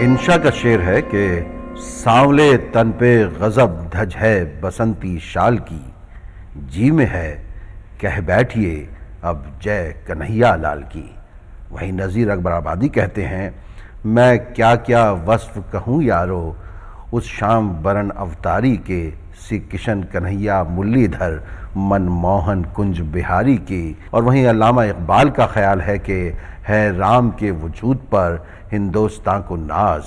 इंशा का शेर है कि सांवले तन पे गजब धज है बसंती शाल की, जी में है कह बैठिए अब जय कन्हैया लाल की। वहीं नज़ीर अकबर आबादी कहते हैं, मैं क्या क्या वस्फ कहूँ यारो, उस शाम बरन अवतारी के, श्री किशन कन्हैया मुरलीधर मनमोहन कुंज बिहारी की। और वहीं अल्लामा इकबाल का ख्याल है कि है राम के वजूद पर हिंदुस्तान को नाज,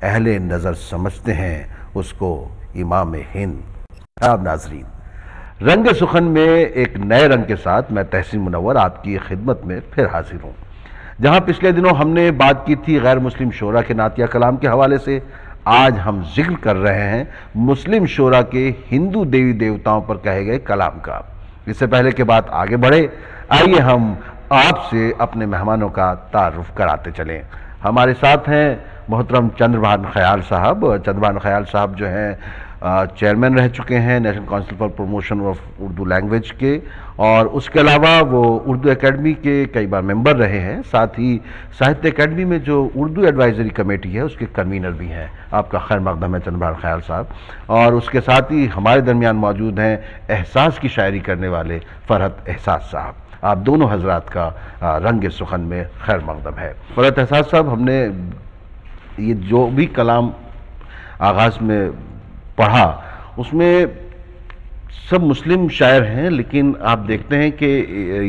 अहले नज़र समझते हैं उसको इमाम हिंद। अब नाजरीन, रंग सुखन में एक नए रंग के साथ मैं तहसीन मुनव्वर आपकी खिदमत में फिर हाजिर हूँ। जहाँ पिछले दिनों हमने बात की थी गैर मुस्लिम शोरा के नातिया कलाम के हवाले से, आज हम जिक्र कर रहे हैं मुस्लिम शोरा के हिंदू देवी देवताओं पर कहे गए कलाम का। इससे पहले के बात आगे बढ़े, आइए हम आपसे अपने मेहमानों का तारुफ कराते चलें। हमारे साथ हैं मोहतरम चंद्रभान ख्याल साहब। चंद्रभान ख्याल साहब जो हैं चेयरमैन रह चुके हैं national council for promotion of Urdu language के, और उसके अलावा वो उर्दू एकेडमी के कई बार मेंबर रहे हैं। साथ ही साहित्य एकेडमी में जो उर्दू एडवाइजरी कमेटी है उसके कन्वीनर भी हैं। आपका खैर मकदम है चंद्रभान ख्याल साहब। और उसके साथ ही हमारे दरमियान मौजूद हैं एहसास की शायरी करने वाले फरहत एहसास साहब। आप दोनों हजरात का रंग सुखन में खैर मकदम है। फरहत एहसास साहब, हमने ये जो भी कलाम आगाज़ में पढ़ा उसमें सब मुस्लिम शायर हैं, लेकिन आप देखते हैं कि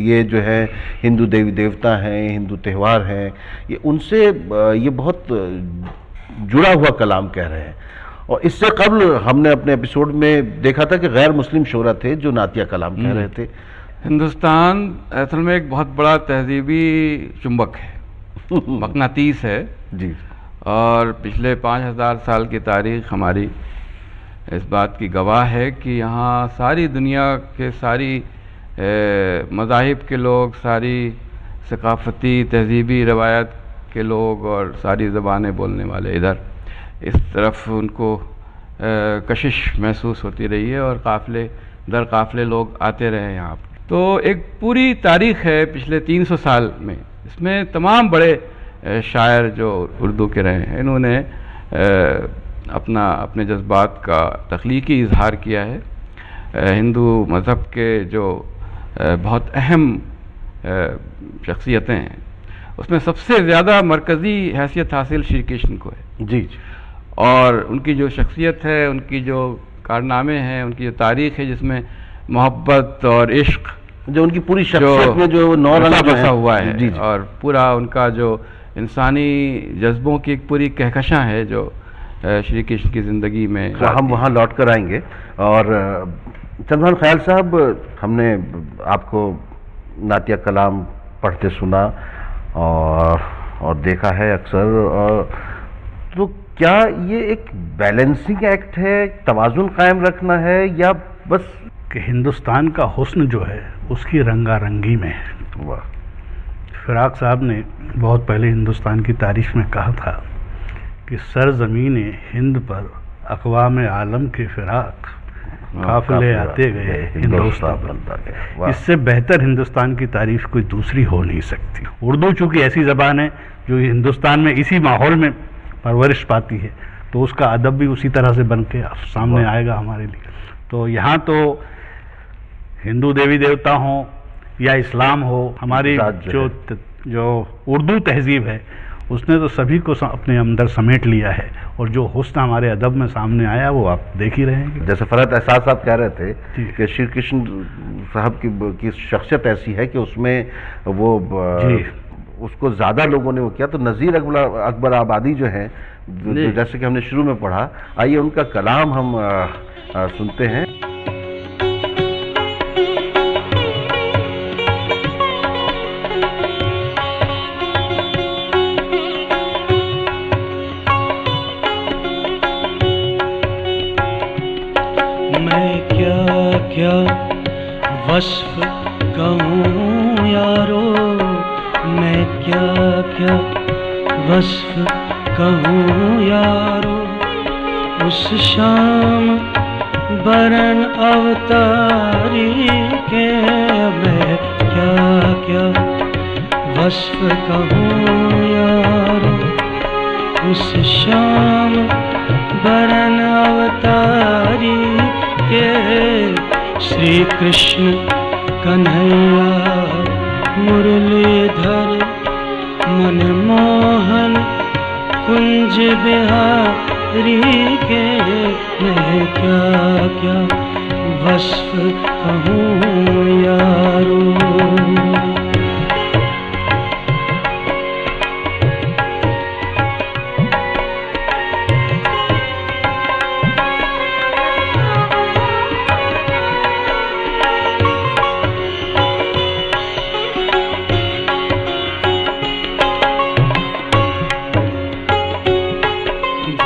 ये जो है हिंदू देवी देवता हैं, हिंदू त्यौहार हैं, ये उनसे ये बहुत जुड़ा हुआ कलाम कह रहे हैं। और इससे कबल हमने अपने एपिसोड में देखा था कि गैर मुस्लिम शोरा थे जो नातिया कलाम कह रहे थे। हिंदुस्तान असल में एक बहुत बड़ा तहजीबी चुंबक है, मकनातीस है जी। और पिछले 5000 साल की तारीख हमारी इस बात की गवाह है कि यहाँ सारी दुनिया के सारी मज़ाहिब के लोग, सारी सकाफ़ती तहजीबी रवायत के लोग और सारी ज़बानें बोलने वाले इधर इस तरफ उनको कशिश महसूस होती रही है और काफ़िले दर काफ़िले लोग आते रहे यहाँ पर। तो एक पूरी तारीख़ है पिछले 300 साल में, इसमें तमाम बड़े शायर जो उर्दू के रहे हैं इन्होंने अपने जज्बात का तख्लीकी इजहार किया है। हिंदू मज़हब के जो बहुत अहम शख्सियतें हैं उसमें सबसे ज़्यादा मरकज़ी हैसियत हासिल श्री कृष्ण को है जी। और उनकी जो शख्सियत है, उनकी जो कारनामे हैं, उनकी जो तारीख़ है जिसमें मोहब्बत और इश्क जो उनकी पूरी शख्सियत में जो नौरंग बसा हुआ है जी। और पूरा उनका जो इंसानी जज्बों की एक पूरी कहकशां है जो श्री कृष्ण की ज़िंदगी में। हम वहाँ लौट कर आएंगे। और चंद्रभान ख्याल साहब, हमने आपको नातिया कलाम पढ़ते सुना और देखा है अक्सर, तो क्या ये एक बैलेंसिंग एक्ट है, तवाज़ुन कायम रखना है, या बस कि हिंदुस्तान का हुस्न जो है उसकी रंगारंगी में है। वाह। फिराक साहब ने बहुत पहले हिंदुस्तान की तारीख में कहा था कि सरज़मीन हिंद पर अक़वाम आलम के फिराक काफ़िले आते गए हिंदुस्तान बनता गया। इससे बेहतर हिंदुस्तान की तारीफ कोई दूसरी हो नहीं सकती। उर्दू चूँकि ऐसी ज़बान है जो हिंदुस्तान में इसी माहौल में परवरिश पाती है, तो उसका अदब भी उसी तरह से बन के सामने आएगा हमारे लिए। तो यहाँ तो हिंदू देवी देवता हों या इस्लाम हो, हमारी जो उर्दू तहजीब है उसने तो सभी को अपने अंदर समेट लिया है, और जो हुस्न हमारे अदब में सामने आया वो आप देख ही रहे हैं। जैसे फरहत एहसास साहब कह रहे थे कि श्री कृष्ण साहब की शख्सियत ऐसी है कि उसमें वो उसको ज़्यादा लोगों ने वो किया। तो नज़ीर अकबर आबादी जो हैं, जैसे कि हमने शुरू में पढ़ा, आइए उनका कलाम हम सुनते हैं। क्या वस्फ कहूँ यारो, मैं क्या क्या वस्फ कहूँ यारो, उस शाम बरन अवतारी के, मैं क्या क्या वस्फ कहूँ यारो, उस श्याम बरन अवतारी के श्री कृष्ण कन्हैया मुरलीधर मनमोहन कुंज बिहारी के मैं क्या क्या वस्फ कहूँ यारो।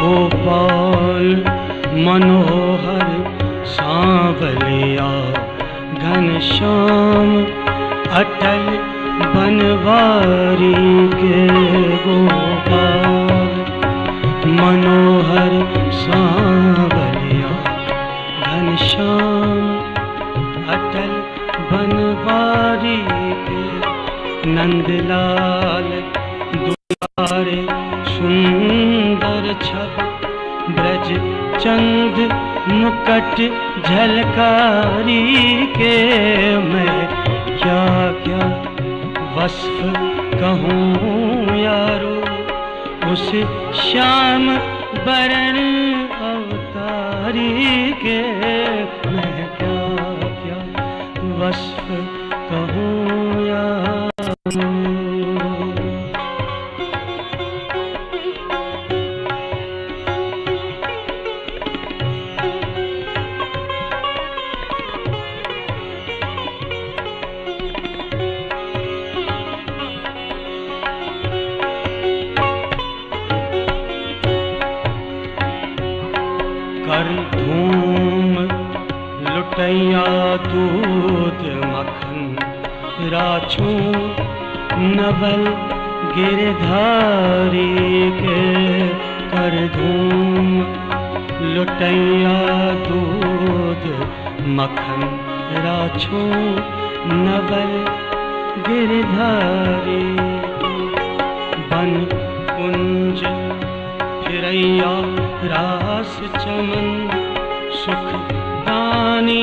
गोपाल मनोहर सांवलिया घनश्याम अटल बनवारी के गोपाल मनोहर सांवलिया घनश्याम अटल बनवारी के नंदलाल दुलारे सुंदर छब ब्रज चंद मुकट झलकारी के मैं क्या क्या वस्फ कहूँ यारो। उस श्याम बरन अवतारी के मैं क्या क्या वस्फ कहूँ यारो। कर धूम लुटैया दूध मक्खन राछू नवल गिरधारी के कर धूम लुटैया दूध मक्खन राछू नवल गिरधारी बन कुंज फिरैया रास चमन सुख दानी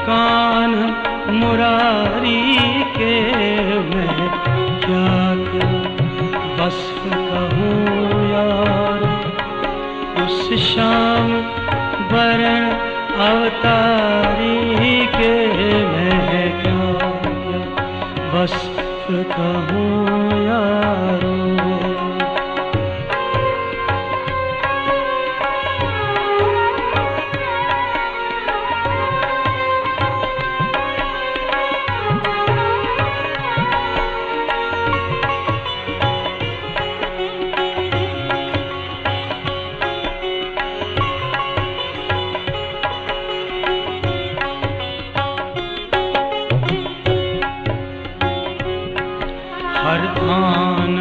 कान मुरारी के मैं क्या क्या वस्फ कहूँ यार। उस श्याम बरन अवतारी के मैं क्या क्या वस्फ कहूँ यारो। हर आन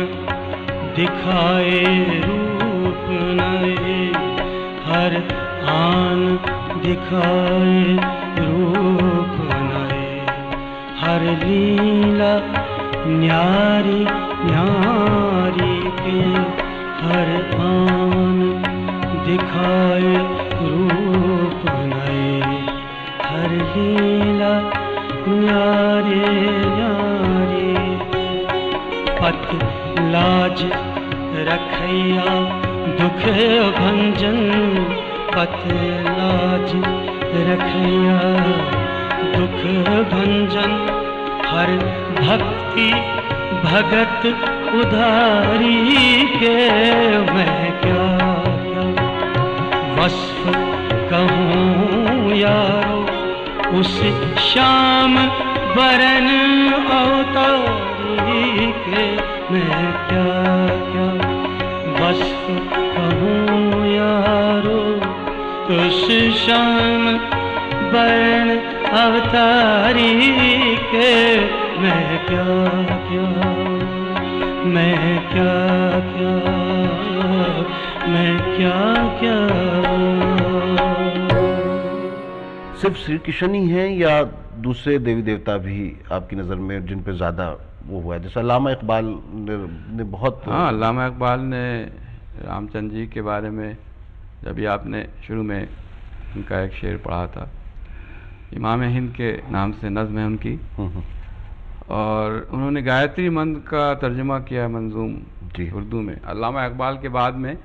दिखाए रूप नए हर आन दिखाए रूप नए हर लीला न्यारी न्यारी के हर आन दिखाए रूप नए हर लीला न्यारे न्यारी पत लाज रखैया दुख भंजन पत लाज रखैया दुख भंजन हर भक्ति भगत उधारी के मैं क्या क्या वस्फ कहूँ यारो। उस श्याम बरन अवतारी के मैं क्या क्या वस्फ कहूँ यारो। उस श्याम बरन अवतारी के मैं क्या क्या मैं क्या क्या मैं क्या क्या। सिर्फ श्री कृष्ण ही हैं या दूसरे देवी देवता भी आपकी नज़र में जिन पे ज़्यादा वो हुआ है? जैसा अल्लामा इकबाल ने बहुत हाँ, अल्लामा इकबाल ने रामचंद्र जी के बारे में जब भी आपने शुरू में उनका एक शेर पढ़ा था, इमाम हिंद के नाम से नज़्म है उनकी, और उन्होंने गायत्री मंत्र का तर्जुमा किया मंजूम जी उर्दू में। अल्लामा इकबाल के बाद में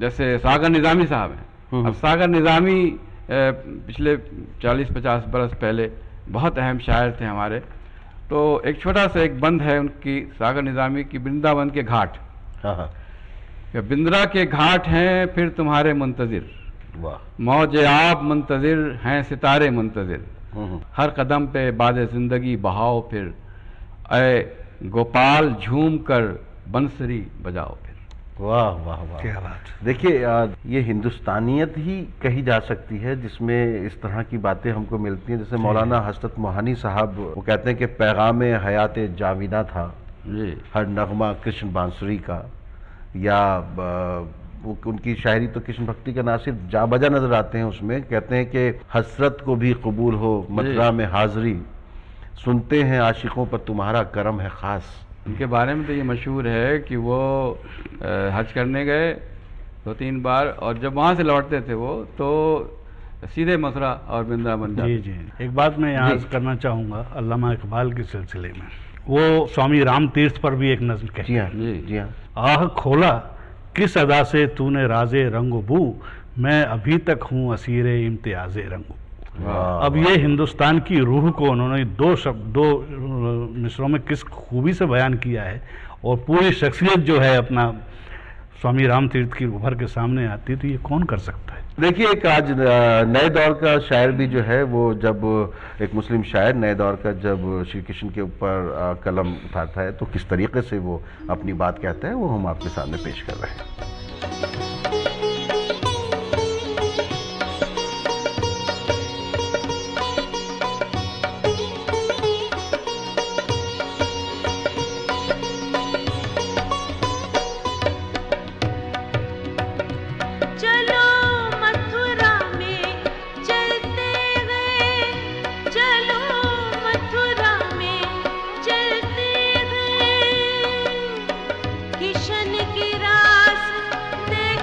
जैसे सागर निज़ामी साहब हैं। अब सागर निज़ामी पिछले 40-50 बरस पहले बहुत अहम शायर थे हमारे। तो एक छोटा सा एक बंद है उनकी, सागर निज़ामी की, वृंदावन के घाट। हाँ, बिंद्रा के घाट हैं फिर तुम्हारे मुंतज़िर, वाह, मौज आप मुंतज़िर हैं सितारे मुंतज़िर, हर कदम पे बाद ज़िंदगी बहाओ फिर, ऐ गोपाल झूम कर बंसरी बजाओ फिर। वाह वाह वाह, क्या बात। देखिए ये हिंदुस्तानियत ही कही जा सकती है जिसमें इस तरह की बातें हमको मिलती हैं। जैसे मौलाना हसरत मोहानी साहब, वो कहते हैं कि पैगाम हयात जाविदा था जी, हर नगमा कृष्ण बांसुरी का, या उनकी शायरी तो कृष्ण भक्ति का ना सिर्फ जा बजा नजर आते हैं उसमें। कहते हैं कि हसरत को भी कबूल हो मथुरा में हाजिरी, सुनते हैं आशिकों पर तुम्हारा करम है खास। उनके बारे में तो ये मशहूर है कि वो हज करने गए 2-3 बार, और जब वहाँ से लौटते थे वो तो सीधे मथुरा और वृंदावन जाते। जी जी, एक बात मैं यहाँ करना चाहूँगा अल्लामा इकबाल के सिलसिले में। वो स्वामी राम तीर्थ पर भी एक नज़्म कहते जी हाँ, जी जी हाँ। आह खोला किस अदा से तूने राजे रंगो बू, मैं अभी तक हूँ असीरे इम्तियाज़े रंगो। अब ये हिंदुस्तान की रूह को उन्होंने दो मिसरों में किस खूबी से बयान किया है, और पूरी शख्सियत जो है अपना स्वामी राम तीर्थ की उभर के सामने आती है, तो ये कौन कर सकता है। देखिए एक आज नए दौर का शायर भी जो है वो, जब एक मुस्लिम शायर नए दौर का जब श्री कृष्ण के ऊपर कलम उठाता है तो किस तरीके से वो अपनी बात कहता है, वो हम आपके सामने पेश कर रहे हैं। किशन की रास देख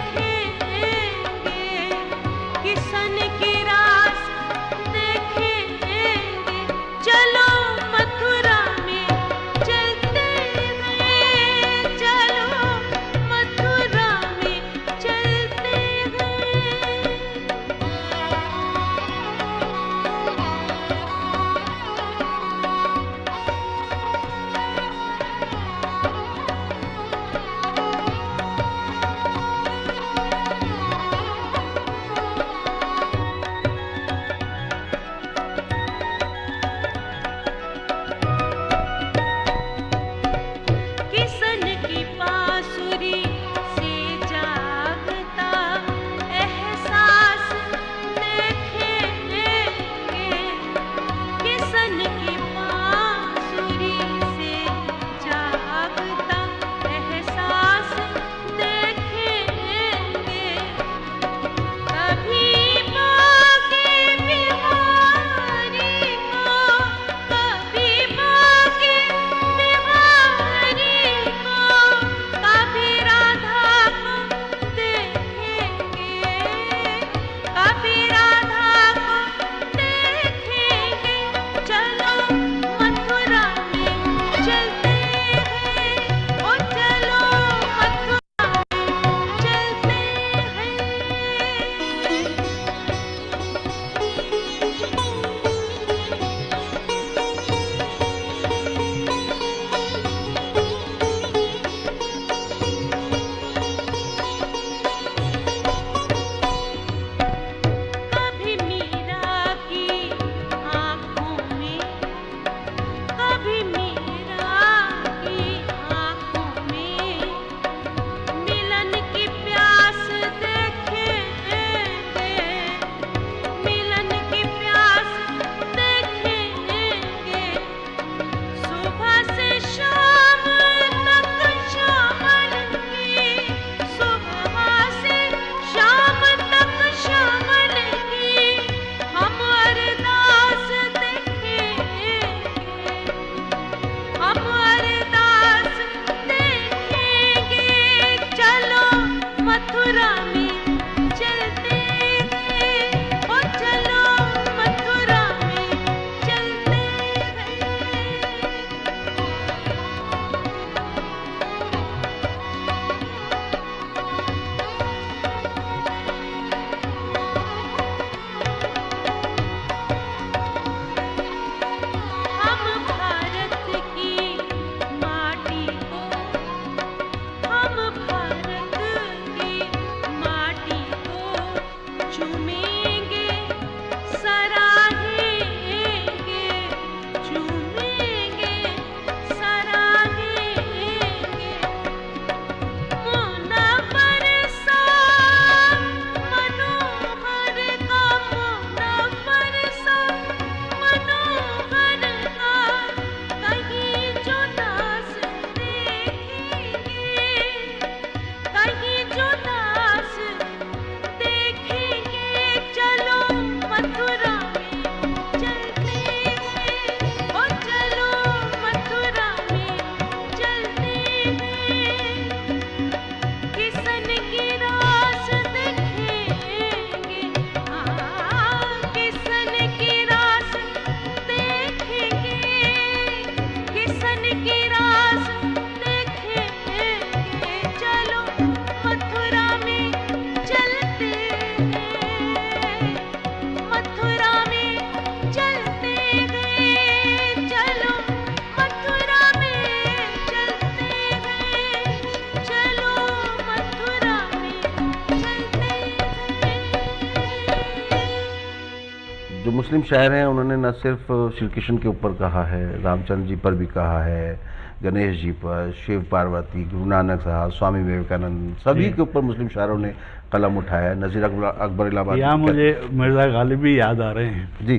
मुस्लिम शायर हैं, उन्होंने न सिर्फ श्री कृष्ण के ऊपर कहा है, रामचंद्र जी पर भी कहा है, गणेश जी पर, शिव पार्वती, गुरु नानक साहब, स्वामी विवेकानंद, सभी के ऊपर मुस्लिम शायरों ने कलम उठाया है। नज़ीर अकबर इलाहाबादी। यहाँ मुझे मिर्ज़ा गालिब भी याद आ रहे हैं जी।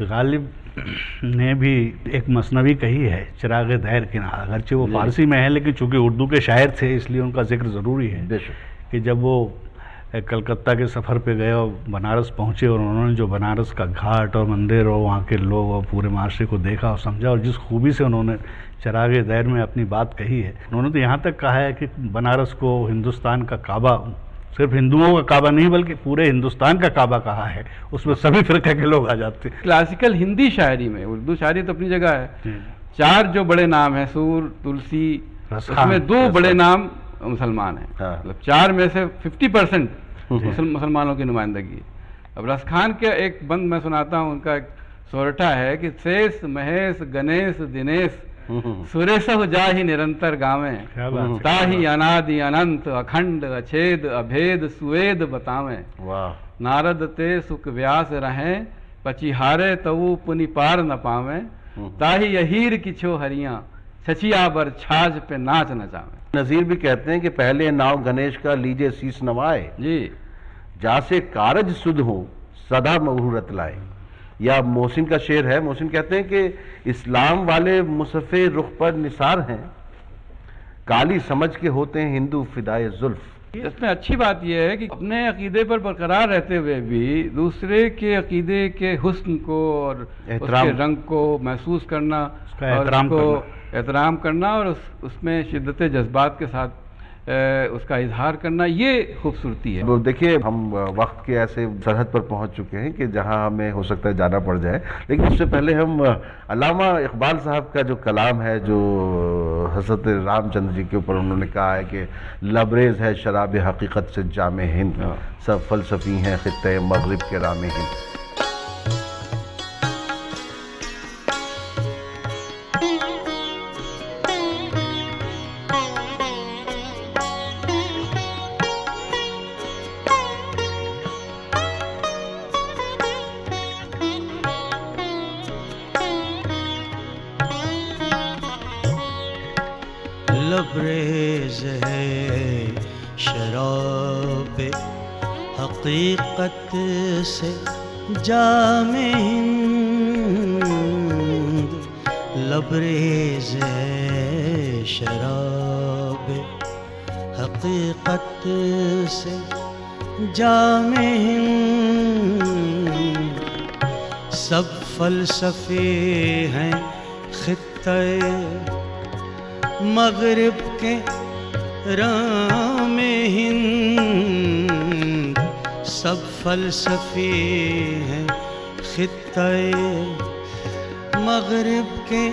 गालिब ने भी एक मसनवी कही है, चिराग दैर किनारा, अगरचे वो फारसी में है लेकिन चूंकि उर्दू के शायर थे इसलिए उनका जिक्र ज़रूरी है बेशक। कि जब वो कलकत्ता के सफ़र पे गए और बनारस पहुँचे और उन्होंने जो बनारस का घाट और मंदिर और वहाँ के लोग और पूरे माशरे को देखा और समझा, और जिस खूबी से उन्होंने चिराग दैर में अपनी बात कही है, उन्होंने तो यहाँ तक कहा है कि बनारस को हिंदुस्तान का काबा, सिर्फ हिंदुओं का काबा नहीं बल्कि पूरे हिंदुस्तान का काबा कहा है, उसमें सभी फिरके के लोग आ जाते हैं। क्लासिकल हिंदी शायरी में, उर्दू शायरी तो अपनी जगह है, 4 जो बड़े नाम हैं, सूर, तुलसी, उसमें 2 बड़े नाम मुसलमान हैं। मतलब 4 में से 50% मुसलमानों की नुमाइंदगी है। अब रसखान के एक बंद मैं सुनाता हूँ, उनका एक सोरठा है कि शेष महेश गणेश दिनेश सुरेश जाहि निरंतर गावें, ताहि अनादि अनंत अखंड अछेद अभेद सुवेद बतावें। वाह। नारद ते सुख व्यास रहें, पचिहारे तवु पुनि पार न पावें, ताहि यहीर किछो हरियां, छछिया बर छाछ पे नाच नचावें। नज़ीर भी कहते हैं कि पहले नाव गणेश का लीजे शीस नवाए, जी जासे कारज सुध हो सदा मुहूर्त लाए। या मोहसिन का शेर है, मोहसिन कहते हैं कि इस्लाम वाले मुसफ़े रुख पर निसार हैं, काली समझ के होते हैं हिंदू फिदाए जुल्फ। इसमें अच्छी बात यह है कि अपने अकीदे पर बरकरार रहते हुए भी दूसरे के अकीदे के हुस्न को और उसके रंग को महसूस करना और उसको एहतराम करना और उसमें शिद्दत जज्बात के साथ उसका इजहार करना, ये खूबसूरती है। तो देखिए, हम वक्त के ऐसे सरहद पर पहुंच चुके हैं कि जहां हमें हो सकता है जाना पड़ जाए, लेकिन उससे पहले हम अल्लामा इकबाल साहब का जो कलाम है, जो हज़रत रामचंद्र जी के ऊपर उन्होंने कहा है कि लबरेज है शराब हकीकत से जामे हिंद, सब फलसफी हैं खित्ते मगरिब के रामे हिंद। लबरेज है शराब हकीकत से जामे हिंद, लबरेज है शराब हकीकत से जामे हिंद, सब फलसफे हैं खित्ते मगरिब के रामे हिंद, सब फलसफे हैं खित्ते मगरिब के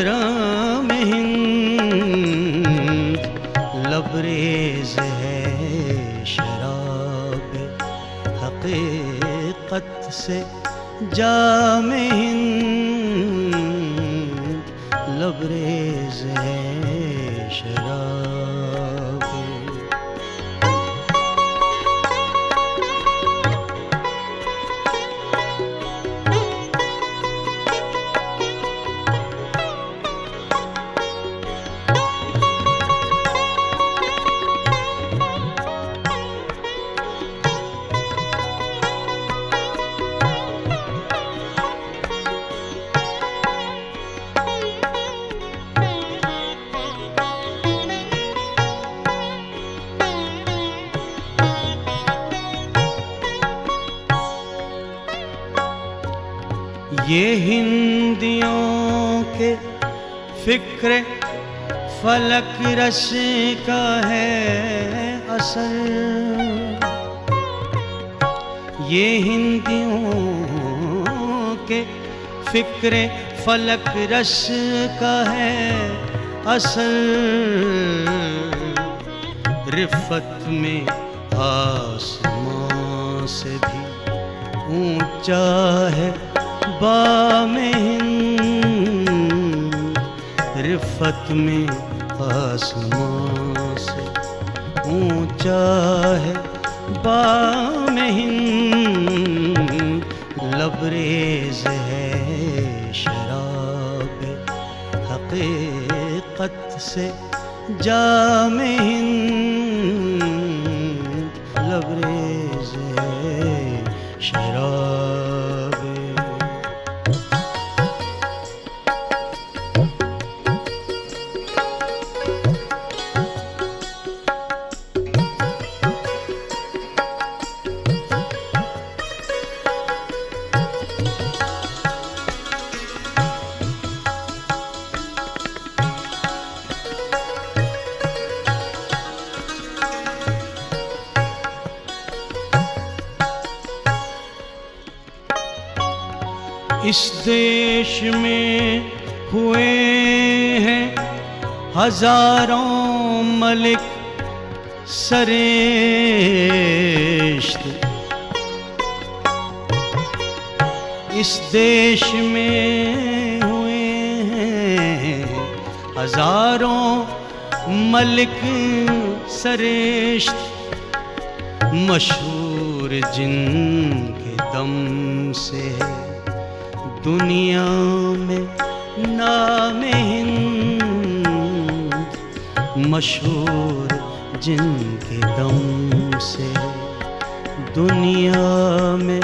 रामे हिंद, लबरेज है शराब हकीकत से जामे हिंद, लबरेज है शराब। ये हिंदियों के फिक्र फलक रस का है असर, ये हिंदियों के फिक्र फलक रस का है असर, रिफ़त में आसमां से भी ऊंचा है बामे हिंद, रिफ़त में आसमां से ऊंचा है बामे हिंद, लबरेज है शराब हकीकत से जामे हिंद, लबरेज है शराब। इस देश में हुए हैं हजारों मलिक सरेश्त, इस देश में हुए हैं हजारों मलिक सरेश्त, मशहूर जिनके दम से है दुनिया में नामे हिंद, मशहूर जिनके दम से दुनिया में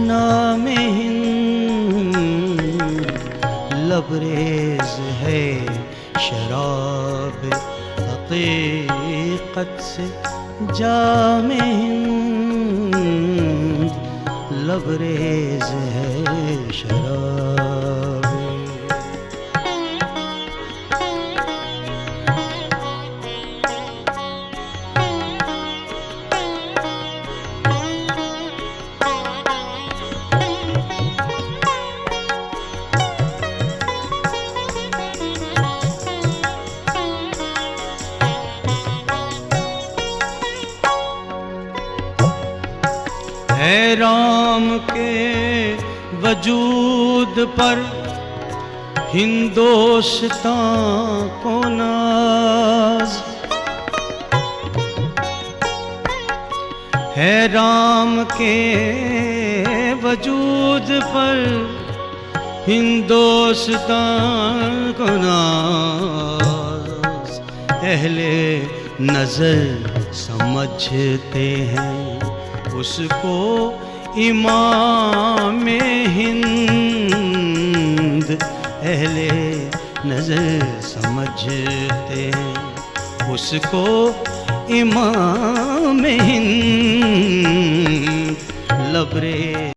नामे हिंद, लबरेज है शराब हकीकत से जामे हिंद, लबरेज है शराब। है राम के वजूद पर हिंदोस्तां को नाज, है राम के वजूद पर हिंदोस्तां को नाज, अहले नजर समझते हैं उसको इमाम हिंद, अहले नजर समझते हैं उसको इमाम हिंद, लबरे